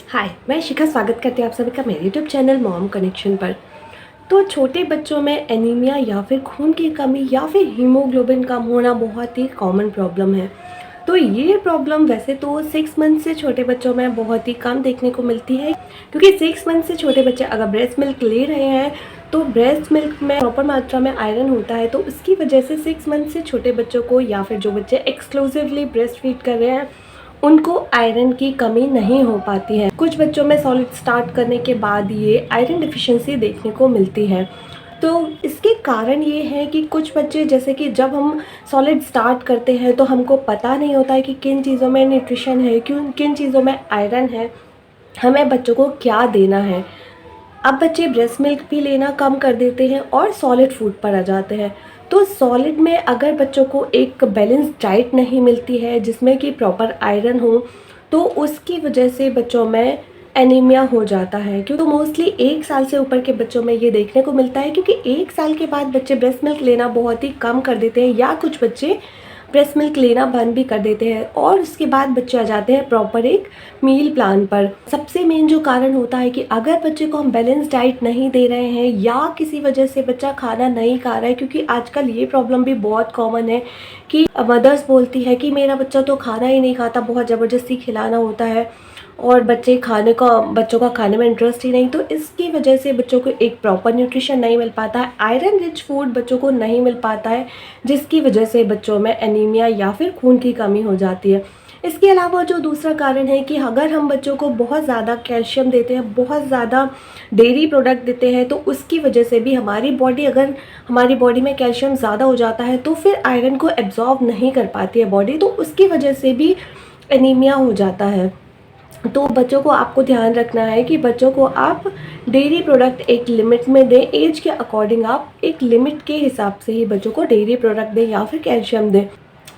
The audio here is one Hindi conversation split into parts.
हाय, मैं शिखा स्वागत करती हूँ आप सभी का मेरे यूट्यूब चैनल मॉम कनेक्शन पर। तो छोटे बच्चों में एनीमिया या फिर खून की कमी या फिर हीमोग्लोबिन कम होना बहुत ही कॉमन प्रॉब्लम है। तो ये प्रॉब्लम वैसे तो 6 मंथ से छोटे बच्चों में बहुत ही कम देखने को मिलती है, क्योंकि 6 मंथ से छोटे बच्चे अगर ब्रेस्ट मिल्क ले रहे हैं तो ब्रेस्ट मिल्क में प्रॉपर मात्रा में आयरन होता है। तो उसकी वजह से 6 मंथ से छोटे बच्चों को या फिर जो बच्चे एक्सक्लूसिवली ब्रेस्ट फीड कर रहे हैं उनको आयरन की कमी नहीं हो पाती है। कुछ बच्चों में सॉलिड स्टार्ट करने के बाद ये आयरन डिफिशिएंसी देखने को मिलती है। तो इसके कारण ये है कि कुछ बच्चे, जैसे कि जब हम सॉलिड स्टार्ट करते हैं तो हमको पता नहीं होता है कि किन चीज़ों में न्यूट्रिशन है, किन चीज़ों में आयरन है, हमें बच्चों को क्या देना है। अब बच्चे ब्रेस्ट मिल्क भी लेना कम कर देते हैं और सॉलिड फूड पर आ जाते हैं। तो सॉलिड में अगर बच्चों को एक बैलेंस डाइट नहीं मिलती है जिसमें कि प्रॉपर आयरन हो, तो उसकी वजह से बच्चों में एनीमिया हो जाता है। क्योंकि मोस्टली 1 साल से ऊपर के बच्चों में ये देखने को मिलता है, क्योंकि 1 साल के बाद बच्चे ब्रेस्ट मिल्क लेना बहुत ही कम कर देते हैं या कुछ बच्चे ब्रेस्ट मिल्क लेना बंद भी कर देते हैं और उसके बाद बच्चे आ जाते हैं प्रॉपर एक मील प्लान पर। सबसे मेन जो कारण होता है कि अगर बच्चे को हम बैलेंस डाइट नहीं दे रहे हैं या किसी वजह से बच्चा खाना नहीं खा रहा है, क्योंकि आजकल ये प्रॉब्लम भी बहुत कॉमन है कि मदर्स बोलती है कि मेरा बच्चा तो खाना ही नहीं खाता, बहुत ज़बरदस्ती खिलाना होता है और बच्चों का खाने में इंटरेस्ट ही नहीं। तो इसकी वजह से बच्चों को एक प्रॉपर न्यूट्रिशन नहीं मिल पाता है, आयरन रिच फूड बच्चों को नहीं मिल पाता है, जिसकी वजह से बच्चों में एनीमिया या फिर खून की कमी हो जाती है। इसके अलावा जो दूसरा कारण है कि अगर हम बच्चों को बहुत ज़्यादा कैल्शियम देते हैं, बहुत ज़्यादा डेयरी प्रोडक्ट देते हैं, तो उसकी वजह से भी अगर हमारी बॉडी में कैल्शियम ज़्यादा हो जाता है तो फिर आयरन को एब्जॉर्ब नहीं कर पाती है बॉडी, तो उसकी वजह से भी एनीमिया हो जाता है। तो बच्चों को आपको ध्यान रखना है कि बच्चों को आप डेयरी प्रोडक्ट एक लिमिट में दें, एज के अकॉर्डिंग आप एक लिमिट के हिसाब से ही बच्चों को डेयरी प्रोडक्ट दें या फिर कैल्शियम दें।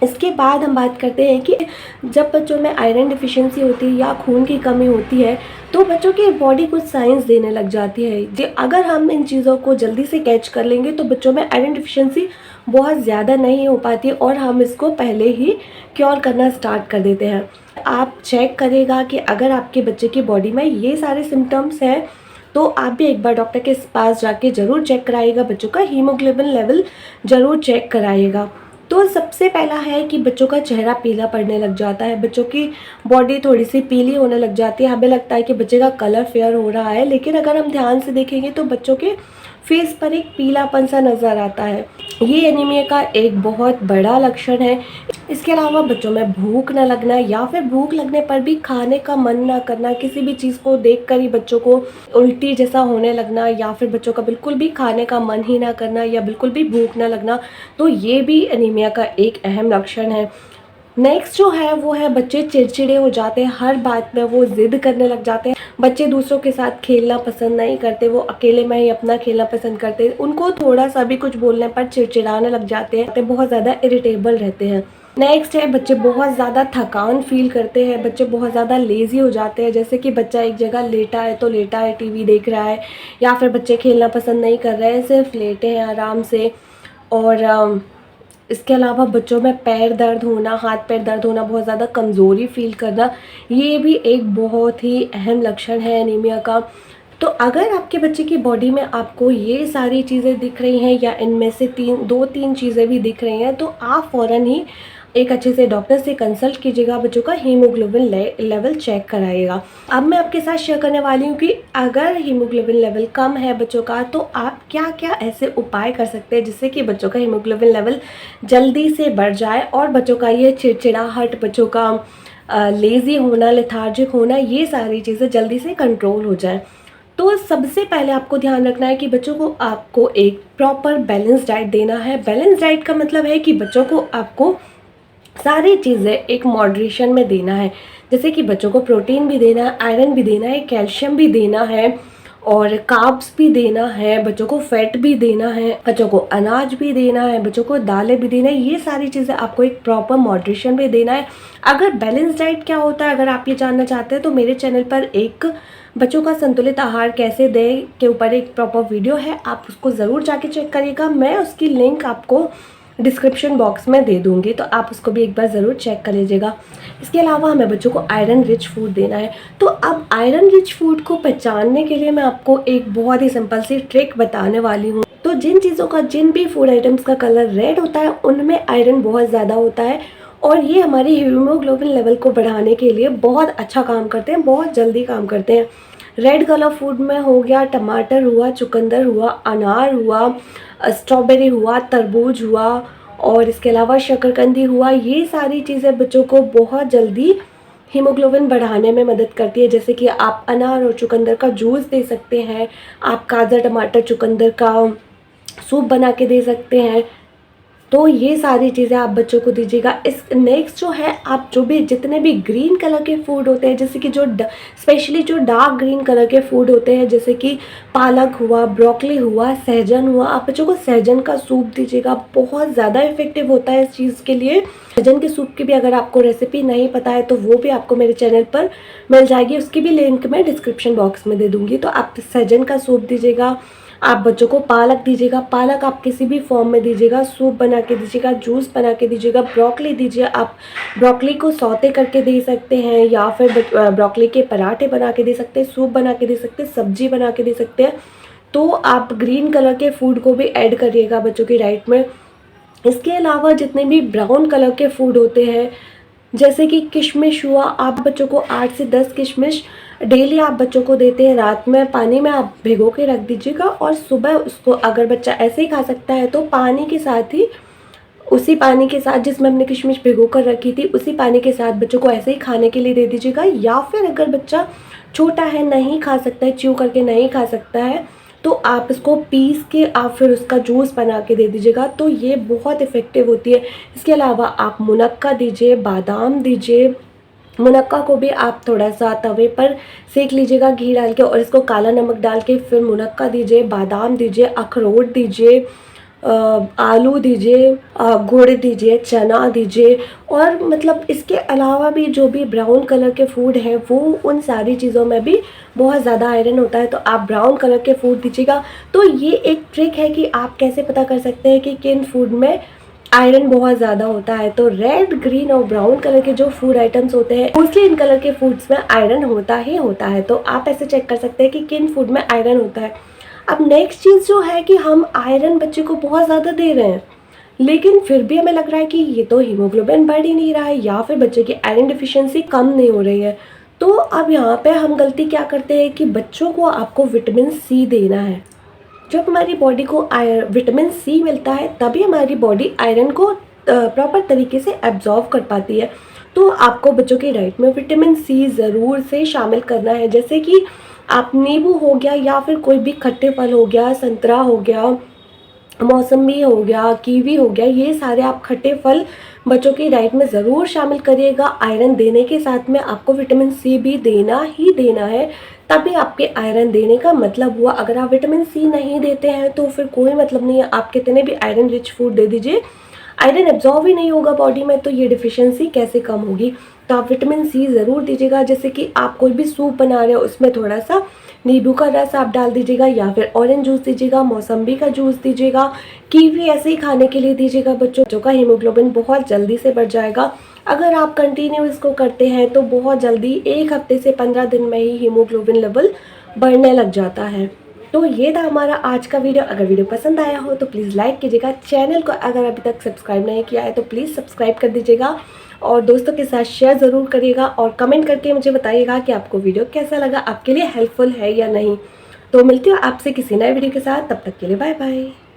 इसके बाद हम बात करते हैं कि जब बच्चों में आयरन डिफिशिएंसी होती है या खून की कमी होती है तो बच्चों की बॉडी कुछ साइंस देने लग जाती है। अगर हम इन चीज़ों को जल्दी से कैच कर लेंगे तो बच्चों में आयरन डिफिशिएंसी बहुत ज़्यादा नहीं हो पाती और हम इसको पहले ही क्योर करना स्टार्ट कर देते हैं। आप चेक करेगा कि अगर आपके बच्चे की बॉडी में ये सारे सिम्टम्स हैं तो आप भी एक बार डॉक्टर के पास जाके ज़रूर चेक कराइएगा, बच्चों का हीमोग्लोबिन लेवल ज़रूर चेक कराइएगा। तो सबसे पहला है कि बच्चों का चेहरा पीला पड़ने लग जाता है, बच्चों की बॉडी थोड़ी सी पीली होने लग जाती है, हमें लगता है कि बच्चे का कलर फेयर हो रहा है, लेकिन अगर हम ध्यान से देखेंगे तो बच्चों के फेस पर एक पीलापन सा नज़र आता है। ये एनीमिया का एक बहुत बड़ा लक्षण है। इसके अलावा बच्चों में भूख न लगना या फिर भूख लगने पर भी खाने का मन ना करना, किसी भी चीज़ को देखकर ही बच्चों को उल्टी जैसा होने लगना या फिर बच्चों का बिल्कुल भी खाने का मन ही ना करना या बिल्कुल भी भूख ना लगना, तो ये भी एनीमिया का एक अहम लक्षण है। नेक्स्ट जो है वो है बच्चे चिड़चिड़े हो जाते हैं, हर बात में वो जिद करने लग जाते हैं। बच्चे दूसरों के साथ खेलना पसंद नहीं करते, वो अकेले में ही अपना खेलना पसंद करते हैं। उनको थोड़ा सा भी कुछ बोलने पर चिड़चिड़ाने लग जाते हैं, बहुत ज़्यादा इरिटेबल रहते हैं। नेक्स्ट है बच्चे बहुत ज़्यादा थकान फील करते हैं, बच्चे बहुत ज़्यादा लेज़ी हो जाते हैं। जैसे कि बच्चा एक जगह लेटा है तो लेटा है, टीवी देख रहा है, या फिर बच्चे खेलना पसंद नहीं कर रहे हैं, सिर्फ लेटे हैं आराम से। और इसके अलावा बच्चों में पैर दर्द होना, हाथ पैर दर्द होना, बहुत ज़्यादा कमज़ोरी फील करना, ये भी एक बहुत ही अहम लक्षण है एनीमिया का। तो अगर आपके बच्चे की बॉडी में आपको ये सारी चीज़ें दिख रही हैं या इनमें से 2-3 चीज़ें भी दिख रही हैं, तो आप फ़ौरन ही एक अच्छे से डॉक्टर से कंसल्ट कीजिएगा, बच्चों का हीमोग्लोबिन लेवल चेक कराइएगा। अब मैं आपके साथ शेयर करने वाली हूँ कि अगर हीमोग्लोबिन लेवल कम है बच्चों का तो आप क्या क्या ऐसे उपाय कर सकते हैं जिससे कि बच्चों का हीमोग्लोबिन लेवल जल्दी से बढ़ जाए और बच्चों का ये चिड़चिड़ाहट, बच्चों का लेज़ी होना, लेथार्जिक होना, ये सारी चीज़ें जल्दी से कंट्रोल हो जाए। तो सबसे पहले आपको ध्यान रखना है कि बच्चों को आपको एक प्रॉपर बैलेंस डाइट देना है। बैलेंस डाइट का मतलब है कि बच्चों को आपको सारी चीज़ें एक मॉडरेशन में देना है। जैसे कि बच्चों को प्रोटीन भी देना है, आयरन भी देना है, कैल्शियम भी देना है और कार्ब्स भी देना है, बच्चों को फैट भी देना है, बच्चों को अनाज भी देना है, बच्चों को दालें भी देना है। ये सारी चीज़ें आपको एक प्रॉपर मॉडरेशन में देना है। अगर बैलेंस डाइट क्या होता है, अगर आप ये जानना चाहते हैं तो मेरे चैनल पर एक बच्चों का संतुलित आहार कैसे दें के ऊपर एक प्रॉपर वीडियो है, आप उसको ज़रूर जाके चेक करिएगा। मैं उसकी लिंक आपको डिस्क्रिप्शन बॉक्स में दे दूँगी, तो आप उसको भी एक बार ज़रूर चेक कर लीजिएगा। इसके अलावा हमें बच्चों को आयरन रिच फूड देना है। तो अब आयरन रिच फूड को पहचानने के लिए मैं आपको एक बहुत ही सिंपल सी ट्रिक बताने वाली हूँ। तो जिन चीज़ों का, जिन भी फूड आइटम्स का कलर रेड होता है उनमें आयरन बहुत ज़्यादा होता है और ये हमारी हीमोग्लोबिन लेवल को बढ़ाने के लिए बहुत अच्छा काम करते हैं, बहुत जल्दी काम करते हैं। रेड कलर फूड में हो गया टमाटर हुआ, चुकंदर हुआ, अनार हुआ, स्ट्रॉबेरी हुआ, तरबूज हुआ और इसके अलावा शकरकंदी हुआ। ये सारी चीज़ें बच्चों को बहुत जल्दी हीमोग्लोबिन बढ़ाने में मदद करती है। जैसे कि आप अनार और चुकंदर का जूस दे सकते हैं, आप गाजर टमाटर चुकंदर का सूप बना के दे सकते हैं। तो ये सारी चीज़ें आप बच्चों को दीजिएगा। इस नेक्स्ट जो है, आप जो भी जितने भी ग्रीन कलर के फूड होते हैं, जैसे कि जो स्पेशली जो डार्क ग्रीन कलर के फूड होते हैं, जैसे कि पालक हुआ, ब्रोकली हुआ, सहजन हुआ, आप बच्चों को सहजन का सूप दीजिएगा। बहुत ज़्यादा इफेक्टिव होता है इस चीज़ के लिए। सहजन के सूप की भी अगर आपको रेसिपी नहीं पता है तो वो भी आपको मेरे चैनल पर मिल जाएगी, उसकी भी लिंक मैं डिस्क्रिप्शन बॉक्स में दे दूँगी। तो आप सहजन का सूप दीजिएगा। आप बच्चों को पालक दीजिएगा, पालक आप किसी भी फॉर्म में दीजिएगा, सूप बना के दीजिएगा, जूस बना के दीजिएगा। ब्रोकली दीजिए, आप ब्रोकली को सौते करके दे सकते हैं या फिर ब्रोकली के पराठे बना के दे सकते हैं, सूप बना के दे सकते हैं, सब्जी बना के दे सकते हैं। तो आप ग्रीन कलर के फूड को भी ऐड करिएगा बच्चों की डाइट में। इसके अलावा जितने भी ब्राउन कलर के फूड होते हैं, जैसे कि किशमिश हुआ, आप बच्चों को 8 से 10 किशमिश डेली आप बच्चों को देते हैं। रात में पानी में आप भिगो के रख दीजिएगा और सुबह उसको, अगर बच्चा ऐसे ही खा सकता है तो पानी के साथ ही, उसी पानी के साथ जिसमें हमने किशमिश भिगो कर रखी थी, उसी पानी के साथ बच्चों को ऐसे ही खाने के लिए दे दीजिएगा। या फिर अगर बच्चा छोटा है, नहीं खा सकता है, च्यू करके नहीं खा सकता है, तो आप इसको पीस के आप फिर उसका जूस बना के दे दीजिएगा। तो ये बहुत इफ़ेक्टिव होती है। इसके अलावा आप मुनक्का दीजिए, बादाम दीजिए। मुनक्का को भी आप थोड़ा सा तवे पर सेक लीजिएगा घी डाल के और इसको काला नमक डाल के फिर मुनक्का दीजिए, बादाम दीजिए, अखरोट दीजिए, आलू दीजिए, गुड़ दीजिए, चना दीजिए। और मतलब इसके अलावा भी जो भी ब्राउन कलर के फूड है वो, उन सारी चीज़ों में भी बहुत ज़्यादा आयरन होता है, तो आप ब्राउन कलर के फूड दीजिएगा। तो ये एक ट्रिक है कि आप कैसे पता कर सकते हैं कि किन फूड में आयरन बहुत ज़्यादा होता है। तो रेड, ग्रीन और ब्राउन कलर के जो फूड आइटम्स होते हैं, मोस्टली इन कलर के फूड्स में आयरन होता ही होता है। तो आप ऐसे चेक कर सकते हैं कि किन फूड में आयरन होता है। अब नेक्स्ट चीज़ जो है कि हम आयरन बच्चे को बहुत ज़्यादा दे रहे हैं, लेकिन फिर भी हमें लग रहा है कि ये तो हीमोग्लोबिन बढ़ ही नहीं रहा है या फिर बच्चे की आयरन डिफिशियंसी कम नहीं हो रही है। तो अब यहाँ पे हम गलती क्या करते हैं कि बच्चों को आपको विटामिन सी देना है। जब हमारी बॉडी को विटामिन सी मिलता है तभी हमारी बॉडी आयरन को प्रॉपर तरीके से एब्जॉर्व कर पाती है। तो आपको बच्चों की डाइट में विटामिन सी ज़रूर से शामिल करना है। जैसे कि आप नींबू हो गया या फिर कोई भी खट्टे फल हो गया, संतरा हो गया, मौसमी हो गया, कीवी हो गया, ये सारे आप खट्टे फल बच्चों की डाइट में ज़रूर शामिल करिएगा। आयरन देने के साथ में आपको विटामिन सी भी देना ही देना है, तभी आपके आयरन देने का मतलब हुआ। अगर आप विटामिन सी नहीं देते हैं तो फिर कोई मतलब नहीं है, आप कितने भी आयरन रिच फूड दे दीजिए, आयरन एब्जॉर्ब ही नहीं होगा बॉडी में, तो ये डिफिशियंसी कैसे कम होगी। तो आप विटामिन सी ज़रूर दीजिएगा। जैसे कि आप कोई भी सूप बना रहे हो, उसमें थोड़ा सा नींबू का रस आप डाल दीजिएगा या फिर ऑरेंज जूस दीजिएगा, मौसम्बी का जूस दीजिएगा, कीवी ऐसे ही खाने के लिए दीजिएगा। बच्चों का हीमोग्लोबिन बहुत जल्दी से बढ़ जाएगा। अगर आप कंटिन्यू इसको करते हैं तो बहुत जल्दी 1 हफ्ते से 15 दिन में ही हीमोग्लोबिन लेवल बढ़ने लग जाता है। तो ये था हमारा आज का वीडियो। अगर वीडियो पसंद आया हो तो प्लीज़ लाइक कीजिएगा। चैनल को अगर अभी तक सब्सक्राइब नहीं किया है तो प्लीज़ सब्सक्राइब कर दीजिएगा और दोस्तों के साथ शेयर ज़रूर करिएगा और कमेंट करके मुझे बताइएगा कि आपको वीडियो कैसा लगा, आपके लिए हेल्पफुल है या नहीं। तो मिलती हूँ आपसे किसी नए वीडियो के साथ, तब तक के लिए बाय बाय।